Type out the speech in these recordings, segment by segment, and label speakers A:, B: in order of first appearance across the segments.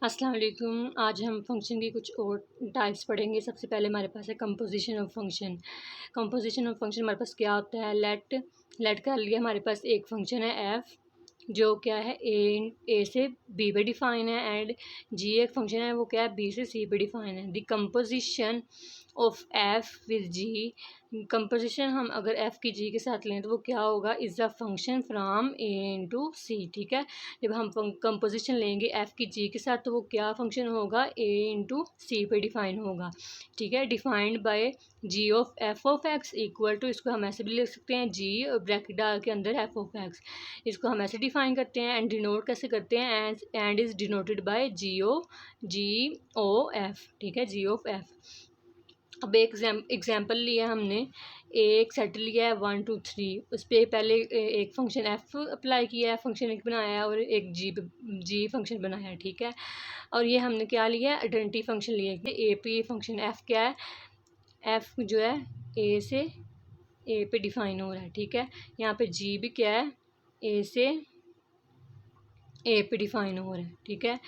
A: अस्सलाम वालेकुम। आज हम फंक्शन की कुछ और टाइप्स पढ़ेंगे। सबसे पहले हमारे पास है composition of function. Composition of function हमारे पास क्या होता है? लेट का लिए हमारे पास एक फंक्शन है एफ़, जो क्या है ए से बी पे डिफ़ाइन है, एंड जी एक फंक्शन है, वो क्या है, बी से सी पे डिफ़ाइन है। The composition of F with G, composition हम अगर एफ़ की जी के साथ लें तो वो क्या होगा? Is a function from A into C. ठीक है, जब हम कंपोजिशन लेंगे एफ़ की जी के साथ तो वो क्या फंक्शन होगा? ए इंटू सी पे डिफ़ाइन होगा। ठीक है, defined by G of F of X equal to, इसको हम ऐसे भी लिख सकते हैं, जी और ब्रैकेट डाल के अंदर एफ़ ऑफ एक्स। इसको हम ऐसे डिफ़ाइन करते हैं एंड डिनोट कैसे करते हैं? And is denoted by G O F. ठीक है, जी ऑफ एफ़। अब एक एग्जाम्पल लिया हमने, एक सेट लिया है 1 2 3, उस पर पहले एक फंक्शन एफ़ अप्लाई किया है, फंक्शन एक बनाया है, और एक जी फंक्शन बनाया है। ठीक है, और ये हमने क्या लिया है? आइडेंटिटी फंक्शन लिया है। ए पे ये फंक्शन एफ़ क्या है? एफ़ जो है ए से ए पे डिफ़ाइन हो रहा है। ठीक है, यहाँ पे जी भी क्या है? ए से ए पे डिफ़ाइन हो रहा है। ठीक है,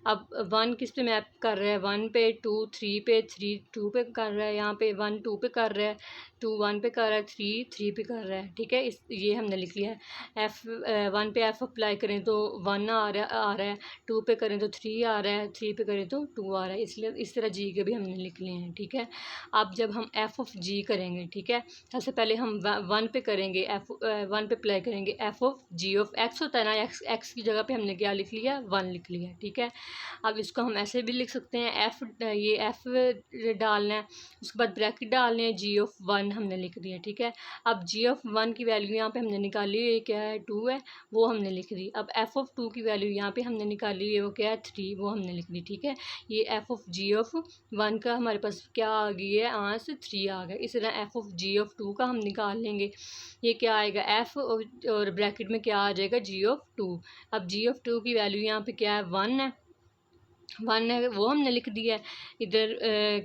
A: अब 1 किस पे मैप कर रहा है? 1 पे, 2 3 पे, 3 2 पे कर रहा है, यहाँ पे 1 2 पे कर रहा है, 2 1 पे कर रहा है, 3 3 पे कर रहा है। ठीक है, ये हमने लिख लिया है। 1 पे एफ़ अप्लाई करें तो 1 आ रहा है, 2 पे करें तो 3 आ रहा है, 3 पे करें तो 2 आ रहा है, इसलिए इस तरह जी के भी हमने लिख लिए हैं। ठीक है, अब जब हम एफ़ ऑफ जी करेंगे, ठीक है, सबसे पहले हम 1 पे करेंगे, 1 पे अप्लाई करेंगे, F of G of X होता है ना, एक्स की जगह पे हमने क्या लिख लिया? 1 लिख लिया। ठीक है, अब इसको हम ऐसे भी लिख सकते हैं, ये एफ़ डालना है, उसके बाद ब्रैकेट डालने हैं, जी ऑफ 1 हमने लिख दिया। ठीक है, अब जी ऑफ 1 की वैल्यू यहाँ पे हमने निकाली, ये क्या है? 2 है, वो हमने लिख दी। अब एफ़ ऑफ 2 की वैल्यू यहाँ पे हमने निकाली है, वो क्या है? 3, वो हमने लिख दी। ठीक है, ये एफ़ ऑफ जी ऑफ 1 का हमारे पास क्या आ गई है? आंसर 3 आ गया। इस तरह एफ़ ऑफ जी ऑफ 2 का हम निकाल लेंगे, ये क्या आएगा? एफ़ और ब्रैकेट में क्या आ जाएगा? G of 2। अब जी ऑफ 2 की वैल्यू यहाँ पे क्या है? 1 है, 1 है, वो हमने लिख दिया है। इधर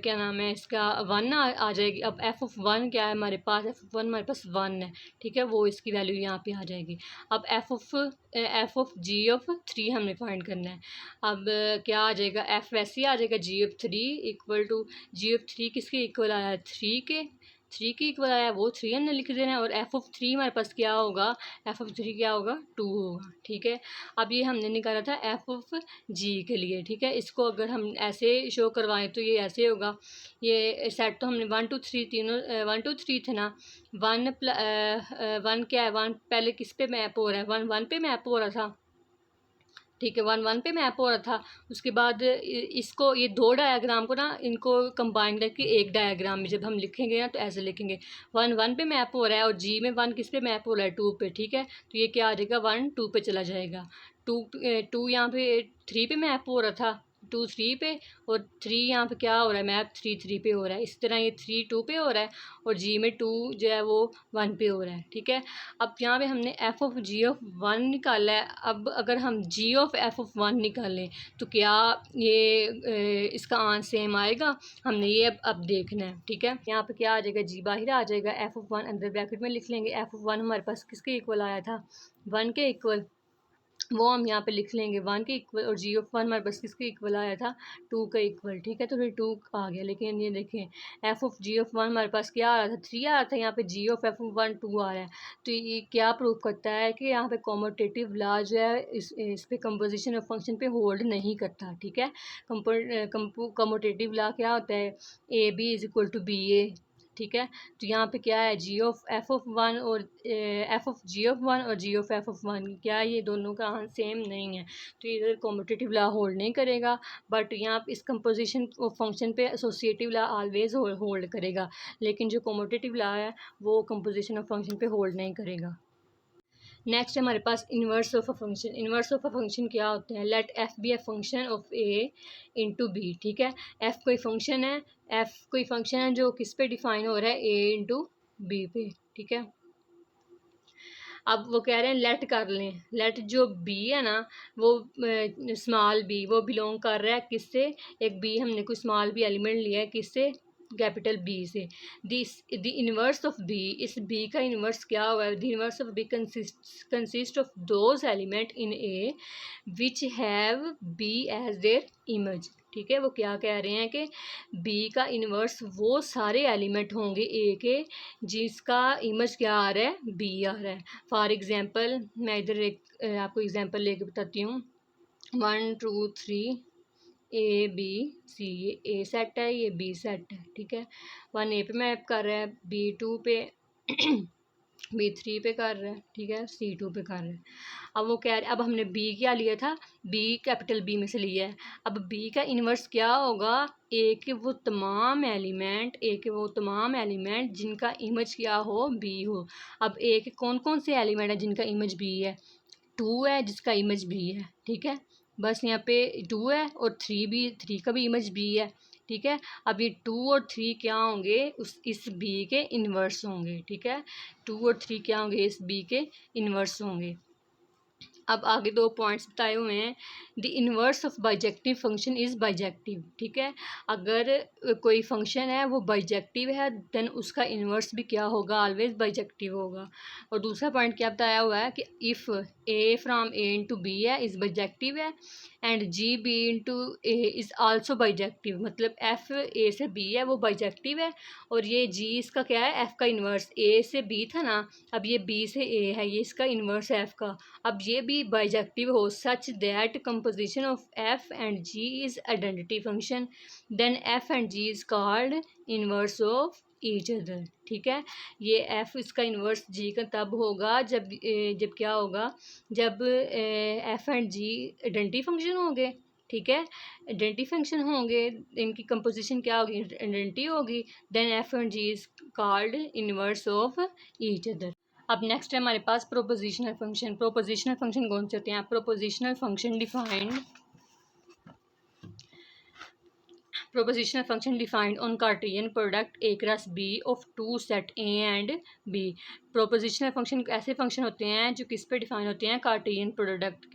A: क्या नाम है इसका? 1 आ जाएगी। अब एफ़ ऑफ 1 क्या है हमारे पास? एफ़ ऑफ 1 हमारे पास 1 है। ठीक है, वो इसकी वैल्यू यहाँ पे आ जाएगी। अब एफ़ ऑफ जी ऑफ 3 हमने फाइंड करना है। अब क्या आ जाएगा? एफ़ वैसे ही आ जाएगा, G of 3 equal to, G of 3 किसके इक्वल आया है? 3 के इक्वल आया है, वो 3 हमने लिख देना है, और एफ़ ऑफ 3 हमारे पास क्या होगा? एफ़ ऑफ 3 क्या होगा? 2 होगा। ठीक है, अब ये हमने निकाला था एफ़ ऑफ जी के लिए। ठीक है, इसको अगर हम ऐसे शो करवाएं तो ये ऐसे होगा। ये सेट तो हमने 1 2 3 तीनों 1 2 3 थे ना, 1 क्या है? 1 पहले किस पे मैप हो रहा है? 1 1 पे मैप हो रहा था। ठीक है, 1 1 पे मैप हो रहा था। उसके बाद इसको, ये दो डायग्राम को ना, इनको कंबाइन करके एक डायग्राम में जब हम लिखेंगे ना तो ऐसे लिखेंगे, 1 1 पे मैप हो रहा है, और जी में 1 किस पे मैप हो रहा है? 2 पे। ठीक है, तो ये क्या आ जाएगा? 1 2 पे चला जाएगा। 2 यहाँ पे 3 पे मैप हो रहा था, 2 3 पे, और 3 यहाँ पे क्या हो रहा है? मैप 3 3 पे हो रहा है। इस तरह ये 3 2 पे हो रहा है, और जी में 2 जो है वो 1 पे हो रहा है। ठीक है, अब यहाँ पे हमने एफ़ ऑफ जी ऑफ 1 निकाला है। अब अगर हम जी ऑफ एफ़ ऑफ 1 निकालें तो क्या ये इसका आंसर सेम आएगा? हमने ये अब देखना है। ठीक है, यहाँ पे क्या आ जाएगा? जी बाहर आ जाएगा, एफ़ ऑफ 1 अंदर ब्रैकेट में लिख लेंगे। एफ़ ऑफ 1 हमारे पास किसके इक्वल आया था? 1 के इक्वल, वो हम यहाँ पे लिख लेंगे 1 के इक्वल, और जी ऑफ 1 हमारे पास किसके इक्वल आया था? 2 का इक्वल। ठीक है, तो फिर 2 आ गया। लेकिन ये देखें, एफ़ ऑफ जी ऑफ 1 हमारे पास क्या आ रहा था? 3 आ रहा था, यहाँ पे जी ऑफ एफ़ ऑफ 1 2 आ रहा है। तो ये क्या प्रूव करता है कि यहाँ पे कॉम्यूटेटिव लॉ जो है इस पे कंपोजिशन ऑफ फंक्शन पे होल्ड नहीं करता। ठीक है, कॉम्यूटेटिव लॉ क्या होता है? A B is equal to B A. ठीक है, तो यहाँ पे क्या है? जी ऑफ एफ़ ऑफ 1 और एफ़ ऑफ जी ऑफ 1 और जी ऑफ एफ़ ऑफ 1, क्या ये दोनों का सेम नहीं है? तो इधर कॉम्यूटेटिव लॉ होल्ड नहीं करेगा, बट यहाँ इस कंपोजिशन ऑफ फंक्शन पे एसोसिएटिव लॉ ऑलवेज होल्ड करेगा। लेकिन जो कॉम्यूटेटिव लॉ है वो कंपोजिशन ऑफ फंक्शन पे होल्ड नहीं करेगा। नेक्स्ट हमारे पास inverse of a function. Inverse of a function क्या होते हैं? Let F be a function of A into B. ठीक है, एफ कोई फंक्शन है, एफ कोई फंक्शन है जो किस पे डिफाइन हो रहा है? ए इंटू बी पे। ठीक है, अब वो कह रहे हैं लेट कर लें, लेट जो बी है ना, वो स्मॉल बी, वो बिलोंग कर रहा है किससे? एक बी हमने कोई स्मॉल बी एलिमेंट लिया है, किससे? कैपिटल बी से। द इनवर्स ऑफ बी, इस बी का इनवर्स क्या हुआ है? The inverse of B consist of those element in A which have B as their image. ठीक है, वो क्या कह रहे हैं कि बी का इनवर्स वो सारे एलिमेंट होंगे ए के जिसका इमेज क्या आ रहा है? बी आ रहा है। फॉर एग्जांपल मैं इधर एक आपको एग्जांपल लेके बताती हूँ। 1 2 3 ए बी सी, ये ए सेट है, ये बी सेट है। ठीक है, 1 ए पे मैप कर रहा है, B2 पे B3 पे कर रहा है। ठीक है, C2 पे कर रहा है। अब वो कह रहे, अब हमने बी क्या लिया था? बी कैपिटल बी में से लिया है। अब बी का इन्वर्स क्या होगा? ए के वो तमाम एलिमेंट जिनका इमेज क्या हो? बी हो। अब ए के कौन कौन से एलिमेंट है जिनका इमेज बी है? 2 है जिसका इमेज बी है। ठीक है, बस यहाँ पे 2 है और 3 का भी इमेज बी है। ठीक है, अब ये 2 और 3 क्या होंगे? इस बी के इन्वर्स होंगे। ठीक है, 2 और 3 क्या होंगे? इस बी के इन्वर्स होंगे। अब आगे 2 पॉइंट्स बताए हुए हैं। The inverse of bijective function is bijective. ठीक है, अगर कोई फंक्शन है वो बाइजेक्टिव है देन उसका इन्वर्स भी क्या होगा? ऑलवेज बाइजेक्टिव होगा। और दूसरा पॉइंट क्या बताया हुआ है कि if A from A into B है इज़ बाइजेक्टिव है and G B into A is also bijective. मतलब एफ ए से बी है वो बाइजेक्टिव है और ये जी इसका क्या है? एफ का इन्वर्स। ए से बी था ना, अब ये बी से ए है, ये इसका इन्वर्स है एफ का। अब ये भी बाइजेक्टिव हो such that composition of F and G is identity function then F and G is called inverse of each other. ठीक है, ये एफ इसका इन्वर्स जी का तब होगा जब क्या होगा? जब F and G identity function होंगे। ठीक है, आइडेंटिटी फंक्शन होंगे, इनकी कंपोजिशन क्या होगी? आइडेंटिटी होगी, then F and G is called inverse of each other. अब नेक्स्ट है हमारे पास प्रोपोजिशनल फंक्शन। प्रोपोजिशनल फंक्शन कौन से होते हैं? Propositional function defined on Cartesian product A cross B of 2 set A and B. Propositional function ऐसे function होते हैं जो किस पे डिफाइन होते हैं? कार्टेशियन प्रोडक्ट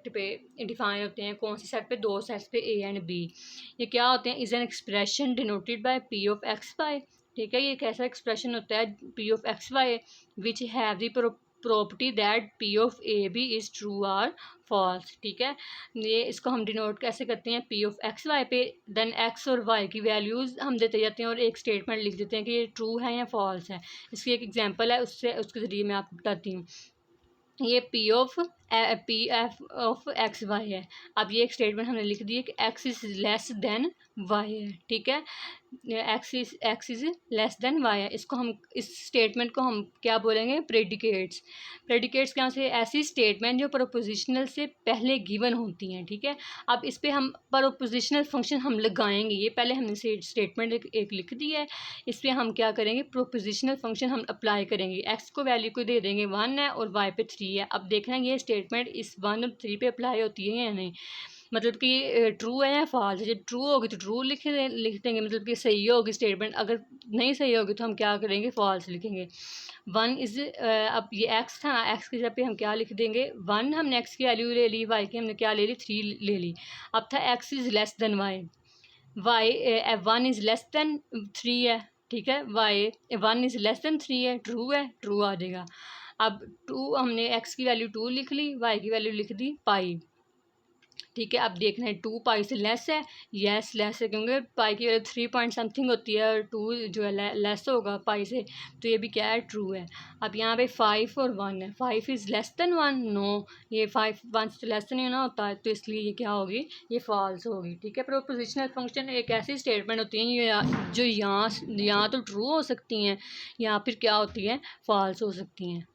A: पे डिफाइन होते हैं। कौन से सेट पे? 2 सेट्स पे ए एंड बी। ये क्या होते हैं? Is an expression denoted by P of X Y. ठीक है, ये एक ऐसा एक्सप्रेशन होता है P of X Y which have the property that P of A B is true और फॉल्स। ठीक है, ये इसको हम डिनोट कैसे करते हैं? पी ऑफ एक्स वाई पे देन एक्स और वाई की वैल्यूज़ हम देते जाते हैं और एक स्टेटमेंट लिख देते हैं कि ये ट्रू है या फॉल्स है। इसकी एक एग्जांपल है, उसके ज़रिए मैं आपको बताती हूँ। ये P F of X Y है। अब ये एक स्टेटमेंट हमने लिख दी है कि X is less than Y है। ठीक है, X is less than Y है। इसको हम इस स्टेटमेंट को हम क्या बोलेंगे? प्रेडिकेट्स। प्रेडिकेट्स क्या से? ऐसी स्टेटमेंट जो प्रोपोजिशनल से पहले गिवन होती हैं। ठीक है, अब इस पर हम प्रोपोजिशनल फंक्शन हम लगाएंगे। ये पहले हमने स्टेटमेंट एक लिख दी है, इस पर हम क्या करेंगे? प्रोपोजिशनल फंक्शन हम अप्लाई करेंगे। एक्स को वैल्यू को दे देंगे 1 है और वाई पे 3 है। अब देखना ये स्टेटमेंट इस 1 और 3 पे अप्लाई होती है या नहीं, मतलब कि ट्रू है या फॉल्स है। जब ट्रू होगी तो ट्रू लिख देंगे, मतलब कि सही होगी स्टेटमेंट। अगर नहीं सही होगी तो हम क्या करेंगे? फॉल्स लिखेंगे। 1 इज़ अब ये एक्स था ना, एक्स की जगह पे हम क्या लिख देंगे? 1 हमने एक्स की वैल्यू ले ली, वाई की हमने क्या ले ली? 3 ले ली। अब था X is less than Y, 1 is less than 3 है। ठीक है, वाई 1 इज़ लेस देन 3 है, ट्रू है, ट्रू आ जाएगा। अब 2 हमने एक्स की वैल्यू 2 लिख ली, वाई की वैल्यू लिख दी पाई। ठीक है, अब देखना है 2 पाई से लेस है, यस लेस है, क्योंकि पाई की वैल्यू 3 पॉइंट समथिंग होती है और 2 जो है लेस होगा पाई से, तो ये भी क्या है? ट्रू है। अब यहाँ पे 5 और 1 है, 5 इज़ लेस देन 1, नो, ये 5 1 से लेस नहीं होना होता है, तो इसलिए ये क्या होगी? ये फॉल्स होगी। ठीक है, प्रोपोजिशनल फंक्शन एक ऐसी स्टेटमेंट होती है जो यहाँ तो ट्रू हो सकती हैं या फिर क्या होती है? फॉल्स हो सकती हैं।